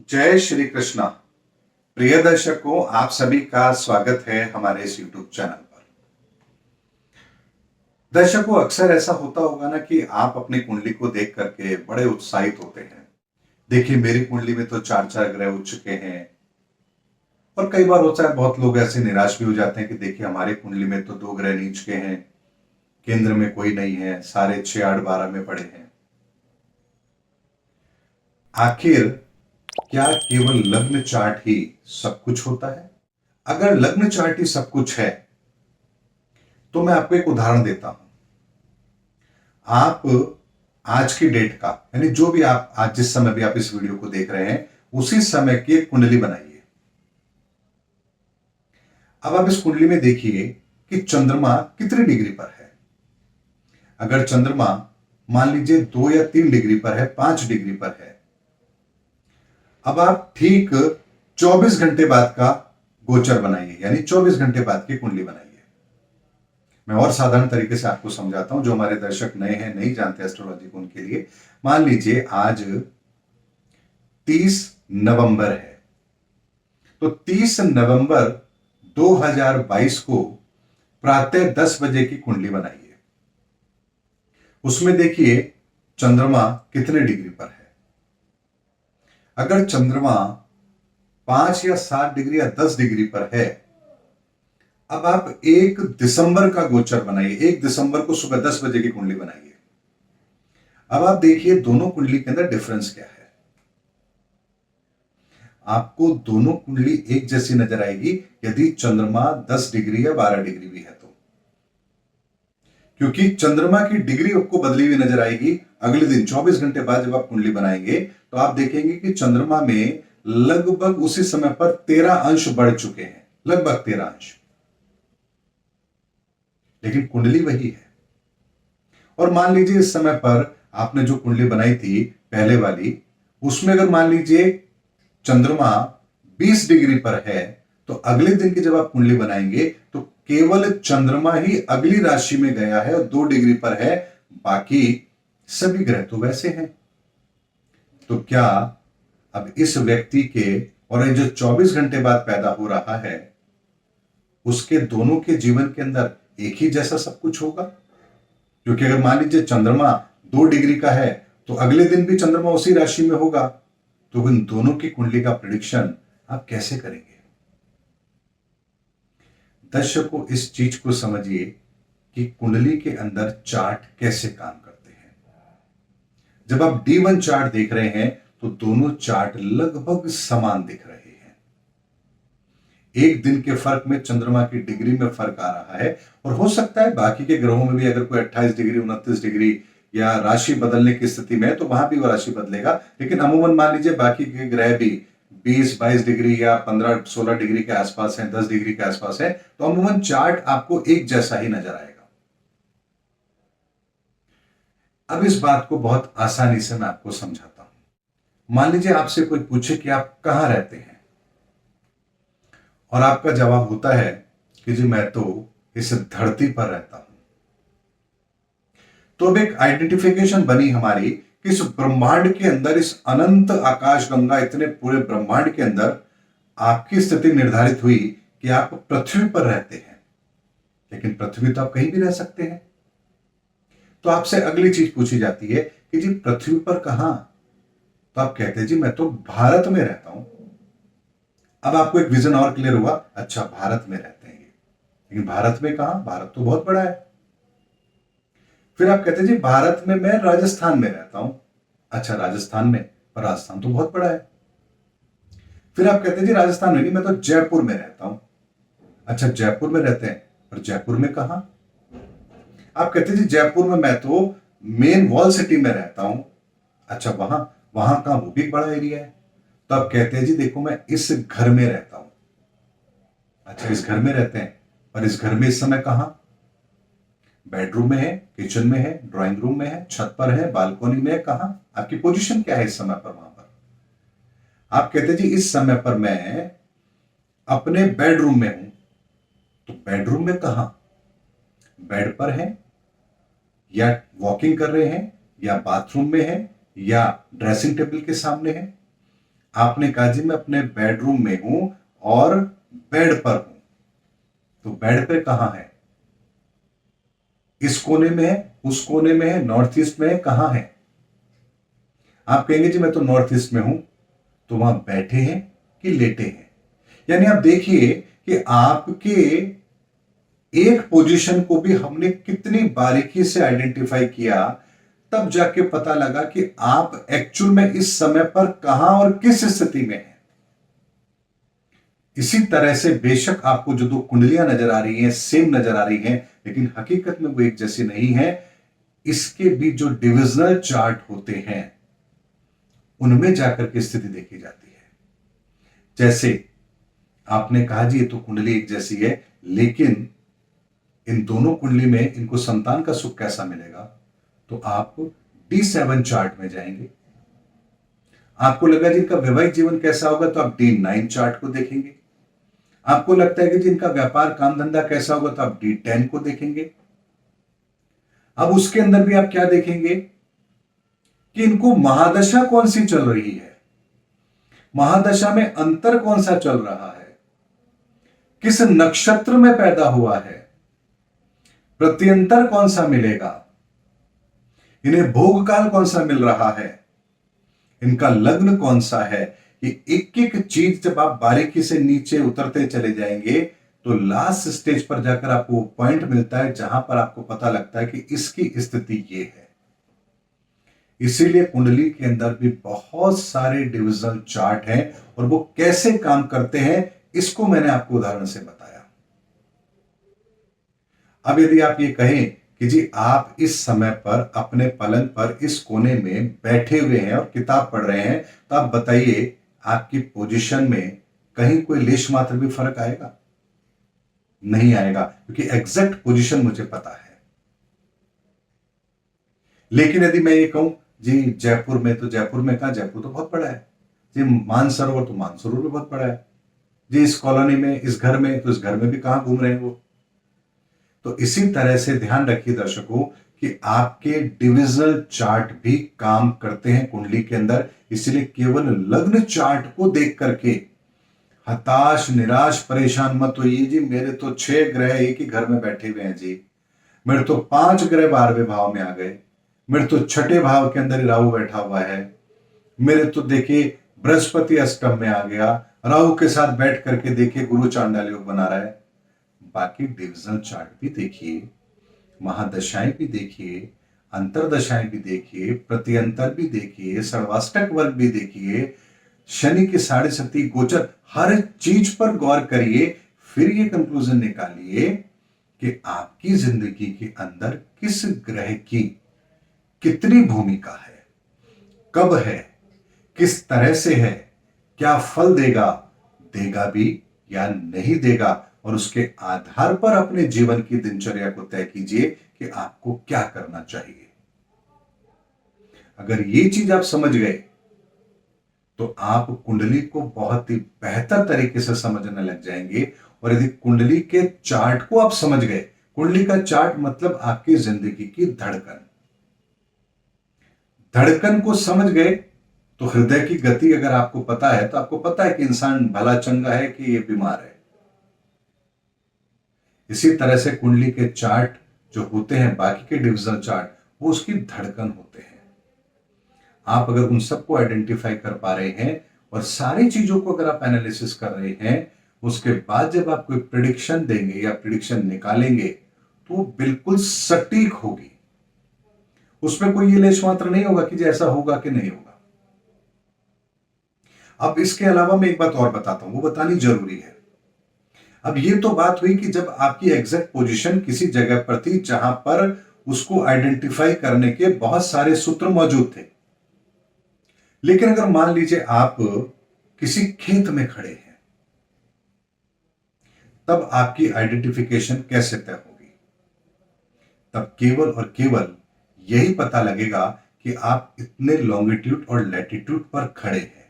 जय श्री कृष्णा। प्रिय दर्शकों, आप सभी का स्वागत है हमारे इस YouTube चैनल पर। दर्शकों, अक्सर ऐसा होता होगा ना कि आप अपनी कुंडली को देख करके बड़े उत्साहित होते हैं। देखिए, मेरी कुंडली में तो चार चार ग्रह उठ चुके हैं। और कई बार होता है, बहुत लोग ऐसे निराश भी हो जाते हैं कि देखिए, हमारी कुंडली में तो दो ग्रह नीच के हैं, केंद्र में कोई नहीं है, सारे 6 8 12 में पड़े हैं। आखिर क्या केवल लग्न चार्ट ही सब कुछ होता है? अगर लग्न चार्ट ही सब कुछ है तो मैं आपको एक उदाहरण देता हूं। आप आज की डेट का, यानी जो भी आप आज जिस समय भी आप इस वीडियो को देख रहे हैं, उसी समय की एक कुंडली बनाइए। अब आप इस कुंडली में देखिए कि चंद्रमा कितनी डिग्री पर है। अगर चंद्रमा मान लीजिए 2 या 3 डिग्री पर है, 5 डिग्री पर है, अब आप ठीक 24 घंटे बाद का गोचर बनाइए, यानी 24 घंटे बाद की कुंडली बनाइए। मैं और साधारण तरीके से आपको समझाता हूं, जो हमारे दर्शक नए हैं, नहीं जानते एस्ट्रोलॉजी को, उनके लिए। मान लीजिए आज 30 नवंबर है, तो 30 नवंबर 2022 को प्रातः 10 बजे की कुंडली बनाइए। उसमें देखिए चंद्रमा कितने डिग्री पर है। अगर चंद्रमा 5 या 7 डिग्री या 10 डिग्री पर है, अब आप 1 दिसंबर का गोचर बनाइए। 1 दिसंबर को सुबह 10 बजे की कुंडली बनाइए। अब आप देखिए दोनों कुंडली के अंदर डिफरेंस क्या है। आपको दोनों कुंडली एक जैसी नजर आएगी यदि चंद्रमा 10 डिग्री या 12 डिग्री भी है तो, क्योंकि चंद्रमा की डिग्री आपको बदली हुई नजर आएगी। अगले दिन 24 घंटे बाद जब आप कुंडली बनाएंगे तो आप देखेंगे कि चंद्रमा में लगभग उसी समय पर 13 अंश बढ़ चुके हैं, लगभग 13 अंश। लेकिन कुंडली वही है। और मान लीजिए इस समय पर आपने जो कुंडली बनाई थी पहले वाली, उसमें अगर मान लीजिए चंद्रमा 20 डिग्री पर है, तो अगले दिन की जब आप कुंडली बनाएंगे तो केवल चंद्रमा ही अगली राशि में गया है और 2 डिग्री पर है, बाकी सभी ग्रह तो वैसे हैं। तो क्या अब इस व्यक्ति के, और ये जो 24 घंटे बाद पैदा हो रहा है, उसके दोनों के जीवन के अंदर एक ही जैसा सब कुछ होगा? क्योंकि अगर मान लीजिए चंद्रमा 2 डिग्री का है तो अगले दिन भी चंद्रमा उसी राशि में होगा, तो इन दोनों की कुंडली का प्रिडिक्शन आप कैसे करेंगे? दर्शकों, इस चीज को समझिए कि कुंडली के अंदर चार्ट कैसे काम करते हैं। जब आप D1 चार्ट देख रहे हैं तो दोनों चार्ट लगभग समान दिख रहे हैं। एक दिन के फर्क में चंद्रमा की डिग्री में फर्क आ रहा है, और हो सकता है बाकी के ग्रहों में भी अगर कोई 28 डिग्री 29 डिग्री या राशि बदलने की स्थिति में है तो वहां भी वो राशि बदलेगा। लेकिन अमूमन मान लीजिए बाकी के ग्रह भी 20 22 डिग्री या 15 16 डिग्री के आसपास है, 10 डिग्री के आसपास है, तो अमूमन चार्ट आपको एक जैसा ही नजर आएगा। अब इस बात को बहुत आसानी से मैं आपको समझाता हूं। मान लीजिए आपसे कोई पूछे कि आप कहां रहते हैं, और आपका जवाब होता है कि जी मैं तो इस धरती पर रहता हूं। तो अब एक आइडेंटिफिकेशन बनी हमारी कि इस ब्रह्मांड के अंदर, इस अनंत आकाश गंगा, इतने पूरे ब्रह्मांड के अंदर आपकी स्थिति निर्धारित हुई कि आप पृथ्वी पर रहते हैं। लेकिन पृथ्वी तो आप कहीं भी रह सकते हैं। तो आपसे अगली चीज पूछी जाती है कि जी पृथ्वी पर कहां? तो आप कहते हैं जी मैं तो भारत में रहता हूं। अब आपको एक विजन और क्लियर हुआ, अच्छा भारत में रहते हैं ये, लेकिन भारत में कहां? भारत तो बहुत बड़ा है। फिर आप कहते हैं जी भारत में मैं राजस्थान में रहता हूं। अच्छा राजस्थान में, पर राजस्थान तो बहुत बड़ा है। फिर आप कहते हैं जी राजस्थान में नहीं, मैं तो जयपुर में रहता हूं। अच्छा जयपुर में रहते हैं, पर जयपुर में कहां? आप कहते हैं जी जयपुर में मैं तो मेन वॉल सिटी में रहता हूं। अच्छा वहां, वहां कहां? वो भी एक बड़ा एरिया है। तो आप कहते हैं जी देखो मैं इस घर में रहता हूं। अच्छा इस घर में रहते हैं, पर इस घर में इस समय कहां? बेडरूम में है, किचन में है, ड्राइंग रूम में है, छत पर है, बालकनी में है, कहां? आपकी पोजीशन क्या है इस समय पर वहां पर? आप कहते हैं जी इस समय पर मैं अपने बेडरूम में हूं। तो बेडरूम में कहां? बेड पर है, या वॉकिंग कर रहे हैं, या बाथरूम में है, या ड्रेसिंग टेबल के सामने है? आपने कहा जी मैं अपने बेडरूम में हूं और बेड पर हूं, तो बेड पे कहां है? इस कोने में है, उस कोने में है, नॉर्थ ईस्ट में है, कहां है? आप कहेंगे जी मैं तो नॉर्थ ईस्ट में हूं, तो वहां बैठे हैं कि लेटे हैं? यानी आप देखिए कि आपके एक पोजीशन को भी हमने कितनी बारीकी से आइडेंटिफाई किया, तब जाके पता लगा कि आप एक्चुअल में इस समय पर कहां और किस स्थिति में हैं। इसी तरह से बेशक आपको जो दो कुंडलियां नजर आ रही हैं, सेम नजर आ रही हैं, लेकिन हकीकत में वो एक जैसी नहीं है। इसके भी जो डिविजनल चार्ट होते हैं उनमें जाकर के स्थिति देखी जाती है। जैसे आपने कहा जी ये तो कुंडली एक जैसी है, लेकिन इन दोनों कुंडली में इनको संतान का सुख कैसा मिलेगा? तो आप D7 चार्ट में जाएंगे। आपको लगा जी इनका वैवाहिक जीवन कैसा होगा, तो आप D9 चार्ट को देखेंगे। आपको लगता है कि जी इनका व्यापार काम धंधा कैसा होगा, तो आप D10 को देखेंगे। अब उसके अंदर भी आप क्या देखेंगे कि इनको महादशा कौन सी चल रही है, महादशा में अंतर कौन सा चल रहा है, किस नक्षत्र में पैदा हुआ है, प्रत्यंतर कौन सा मिलेगा, इन्हें भोग काल कौन सा मिल रहा है, इनका लग्न कौन सा है। ये एक एक चीज जब आप बारीकी से नीचे उतरते चले जाएंगे तो लास्ट स्टेज पर जाकर आपको पॉइंट मिलता है जहां पर आपको पता लगता है कि इसकी स्थिति ये है। इसीलिए कुंडली के अंदर भी बहुत सारे डिविजनल चार्ट हैं और वो कैसे काम करते हैं इसको मैंने आपको उदाहरण से बताया। अब यदि आप ये कहें कि जी आप इस समय पर अपने पलंग पर इस कोने में बैठे हुए हैं और किताब पढ़ रहे हैं, तो आप बताइए आपकी पोजीशन में कहीं कोई लेश मात्र भी फर्क आएगा? नहीं आएगा, क्योंकि एग्जैक्ट पोजीशन मुझे पता है। लेकिन यदि मैं ये कहूं जी जयपुर में, तो जयपुर में कहा, जयपुर तो बहुत बड़ा है जी, मानसरोवर तो मानसरोवर भी बहुत बड़ा है जी, इस कॉलोनी में, इस घर में, तो इस घर में भी कहां घूम रहे हैं वो। तो इसी तरह से ध्यान रखिए दर्शकों कि आपके डिविजनल चार्ट भी काम करते हैं कुंडली के अंदर। इसलिए केवल लग्न चार्ट को देख करके हताश निराश परेशान मत होइए जी मेरे तो 6 ग्रह एक ही घर में बैठे हुए हैं जी, मेरे तो 5 ग्रह 12वें भाव में आ गए, मेरे तो छठे भाव के अंदर ही राहु बैठा हुआ है, मेरे तो देखिए बृहस्पति अष्टम में आ गया, राहु के साथ बैठ करके देखिए गुरु चांडाल योग बना रहा है। बाकी डिविजनल चार्ट भी देखिए, महादशाएं भी देखिए, अंतरदशाएं भी देखिए, प्रत्यंतर भी देखिए, सर्वाष्टक वर्ग भी देखिए, शनि के 7.5 गोचर, हर चीज पर गौर करिए। फिर ये कंक्लूजन निकालिए कि आपकी जिंदगी के अंदर किस ग्रह की कितनी भूमिका है, कब है, किस तरह से है, क्या फल देगा, देगा भी या नहीं देगा, और उसके आधार पर अपने जीवन की दिनचर्या को तय कीजिए कि आपको क्या करना चाहिए। अगर ये चीज आप समझ गए तो आप कुंडली को बहुत ही बेहतर तरीके से समझने लग जाएंगे। और यदि कुंडली के चार्ट को आप समझ गए, कुंडली का चार्ट मतलब आपकी जिंदगी की धड़कन, धड़कन को समझ गए तो हृदय की गति अगर आपको पता है तो आपको पता है कि इंसान भला चंगा है कि ये बीमार है। इसी तरह से कुंडली के चार्ट जो होते हैं, बाकी के डिविजनल चार्ट, वो उसकी धड़कन होते हैं। आप अगर उन सबको आइडेंटिफाई कर पा रहे हैं और सारी चीजों को अगर आप एनालिसिस कर रहे हैं, उसके बाद जब आप कोई प्रिडिक्शन देंगे या प्रिडिक्शन निकालेंगे तो वो बिल्कुल सटीक होगी। उसमें कोई ये लेश मात्र नहीं होगा कि जैसा होगा कि नहीं होगा। अब इसके अलावा मैं एक बात और बताता हूं, वो बतानी जरूरी है। अब ये तो बात हुई कि जब आपकी एग्जैक्ट पोजीशन किसी जगह पर थी जहां पर उसको आइडेंटिफाई करने के बहुत सारे सूत्र मौजूद थे। लेकिन अगर मान लीजिए आप किसी खेत में खड़े हैं, तब आपकी आइडेंटिफिकेशन कैसे तय होगी? तब केवल और केवल यही पता लगेगा कि आप इतने लॉन्गिट्यूड और लैटिट्यूड पर खड़े हैं,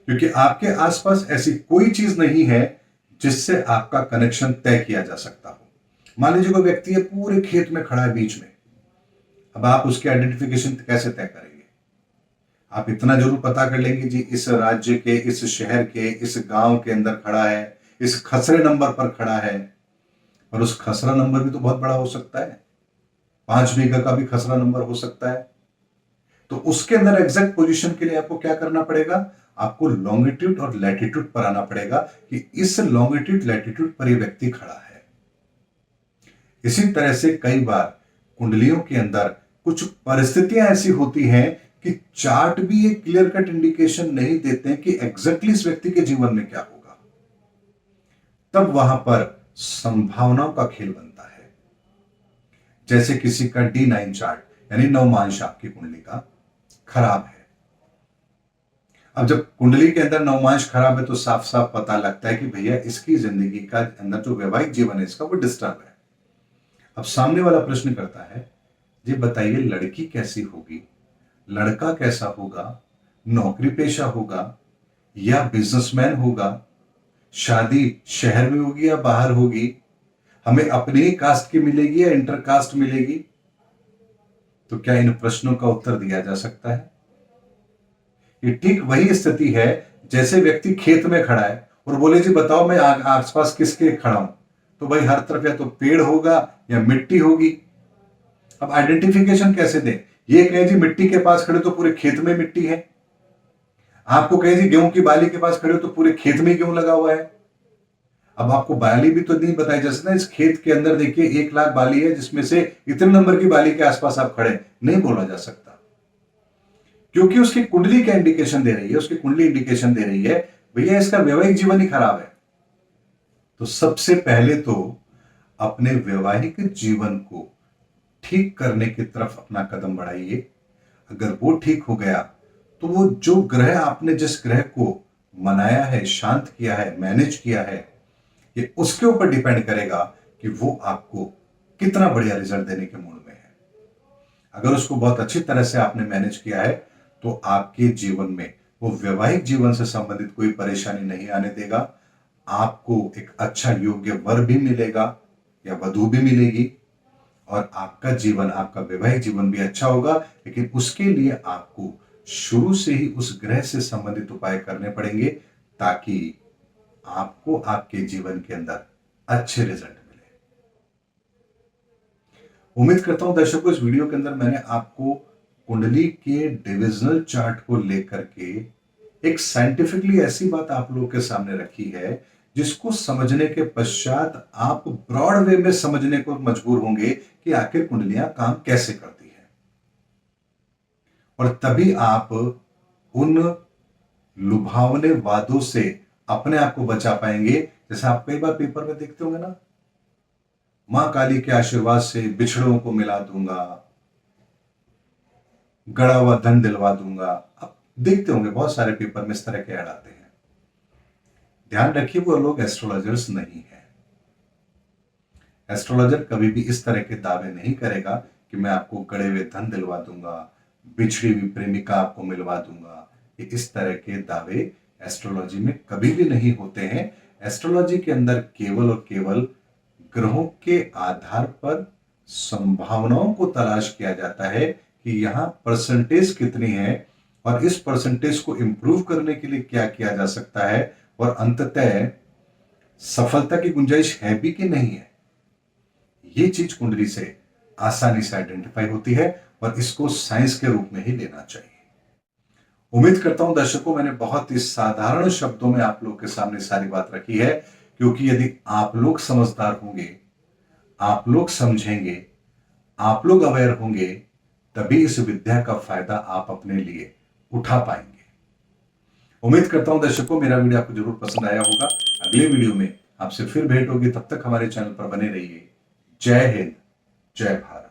क्योंकि आपके आसपास ऐसी कोई चीज नहीं है जिससे आपका कनेक्शन तय किया जा सकता हो। मान लीजिए कोई व्यक्ति है पूरे खेत में खड़ा है बीच में, अब आप उसकी आइडेंटिफिकेशन कैसे तय करेंगे? आप इतना जरूर पता कर लेंगे जी इस राज्य के, इस शहर के, इस गांव के अंदर खड़ा है, इस खसरे नंबर पर खड़ा है। और उस खसरा नंबर भी तो बहुत बड़ा हो सकता है, 5 बीघा का भी खसरा नंबर हो सकता है। तो उसके अंदर एग्जैक्ट पोजीशन के लिए आपको क्या करना पड़ेगा, आपको लॉन्गिट्यूड और लैटिट्यूड पर आना पड़ेगा कि इस लॉन्गिट्यूड लैटिट्यूड पर यह व्यक्ति खड़ा है। इसी तरह से कई बार कुंडलियों के अंदर कुछ परिस्थितियां ऐसी होती हैं कि चार्ट भी एक क्लियर कट इंडिकेशन नहीं देते हैं कि एग्जैक्टली इस व्यक्ति के जीवन में क्या होगा। तब वहां पर संभावनाओं का खेल बनता है। जैसे किसी का D9 चार्ट यानी नवमांश आपकी कुंडली का खराब है। अब जब कुंडली के अंदर नवमांश खराब है तो साफ साफ पता लगता है कि भैया इसकी जिंदगी का अंदर जो वैवाहिक जीवन है इसका वो डिस्टर्ब है। अब सामने वाला प्रश्न करता है, जी बताइए लड़की कैसी होगी, लड़का कैसा होगा, नौकरी पेशा होगा या बिजनेसमैन होगा, शादी शहर में होगी या बाहर होगी, हमें अपनी ही कास्ट की मिलेगी या इंटर कास्ट मिलेगी। तो क्या इन प्रश्नों का उत्तर दिया जा सकता है? ये ठीक वही स्थिति है जैसे व्यक्ति खेत में खड़ा है और बोले जी बताओ मैं आसपास किसके खड़ा हूं, तो भाई हर तरफ या तो पेड़ होगा या मिट्टी होगी। अब आइडेंटिफिकेशन कैसे दें? ये कहे जी मिट्टी के पास खड़े तो पूरे खेत में मिट्टी है, आपको कहे जी गेहूं की बाली के पास खड़े हो तो पूरे खेत में गेहूं लगा हुआ है। अब आपको बाली भी तो नहीं बताई जा सकता, इस खेत के अंदर देखिए 1 लाख बाली है जिसमें से इतने नंबर की बाली के आसपास आप खड़े, नहीं बोला जा सकता क्योंकि उसकी कुंडली क्या इंडिकेशन दे रही है, उसकी कुंडली इंडिकेशन दे रही है भैया इसका वैवाहिक जीवन ही खराब है। तो सबसे पहले तो अपने वैवाहिक जीवन को ठीक करने की तरफ अपना कदम बढ़ाइए। अगर वो ठीक हो गया तो वो जो ग्रह आपने जिस ग्रह को मनाया है, शांत किया है, मैनेज किया है, ये उसके ऊपर डिपेंड करेगा कि वो आपको कितना बढ़िया रिजल्ट देने के मूड में है। अगर उसको बहुत अच्छी तरह से आपने मैनेज किया है तो आपके जीवन में वो वैवाहिक जीवन से संबंधित कोई परेशानी नहीं आने देगा। आपको एक अच्छा योग्य वर भी मिलेगा या वधु भी मिलेगी और आपका जीवन, आपका वैवाहिक जीवन भी अच्छा होगा। लेकिन उसके लिए आपको शुरू से ही उस ग्रह से संबंधित उपाय करने पड़ेंगे ताकि आपको आपके जीवन के अंदर अच्छे रिजल्ट मिले। उम्मीद करता हूं दर्शकों इस वीडियो के अंदर मैंने आपको कुंडली के डिविजनल चार्ट को लेकर के एक साइंटिफिकली ऐसी बात आप लोगों के सामने रखी है जिसको समझने के पश्चात आप ब्रॉड वे में समझने को मजबूर होंगे कि आखिर कुंडलियां काम कैसे करती है। और तभी आप उन लुभावने वादों से अपने आप को बचा पाएंगे। जैसे आप कई बार पेपर में देखते होंगे ना, मां काली के आशीर्वाद से बिछड़ों को मिला दूंगा, गड़ा हुआ धन दिलवा दूंगा। आप देखते होंगे बहुत सारे पेपर में इस तरह के ऐड आते हैं। ध्यान रखिए वो लोग एस्ट्रोलॉजर्स नहीं है। एस्ट्रोलॉजर कभी भी इस तरह के दावे नहीं करेगा कि मैं आपको गड़े हुए धन दिलवा दूंगा, बिछड़ी हुई प्रेमिका आपको मिलवा दूंगा। ये इस तरह के दावे एस्ट्रोलॉजी में कभी भी नहीं होते हैं। एस्ट्रोलॉजी के अंदर केवल और केवल ग्रहों के आधार पर संभावनाओं को तलाश किया जाता है कि यहां परसेंटेज कितनी है और इस परसेंटेज को इंप्रूव करने के लिए क्या किया जा सकता है और अंततः सफलता की गुंजाइश है भी कि नहीं है। ये चीज कुंडली से आसानी से आइडेंटिफाई होती है और इसको साइंस के रूप में ही लेना चाहिए। उम्मीद करता हूं दर्शकों मैंने बहुत ही साधारण शब्दों में आप लोग के सामने सारी बात रखी है, क्योंकि यदि आप लोग समझदार होंगे, आप लोग समझेंगे, आप लोग अवेयर होंगे, तभी इस विद्या का फायदा आप अपने लिए उठा पाएंगे। उम्मीद करता हूं दर्शकों मेरा वीडियो आपको जरूर पसंद आया होगा। अगले वीडियो में आपसे फिर भेंट होगी, तब तक हमारे चैनल पर बने रहिए। जय हिंद, जय भारत।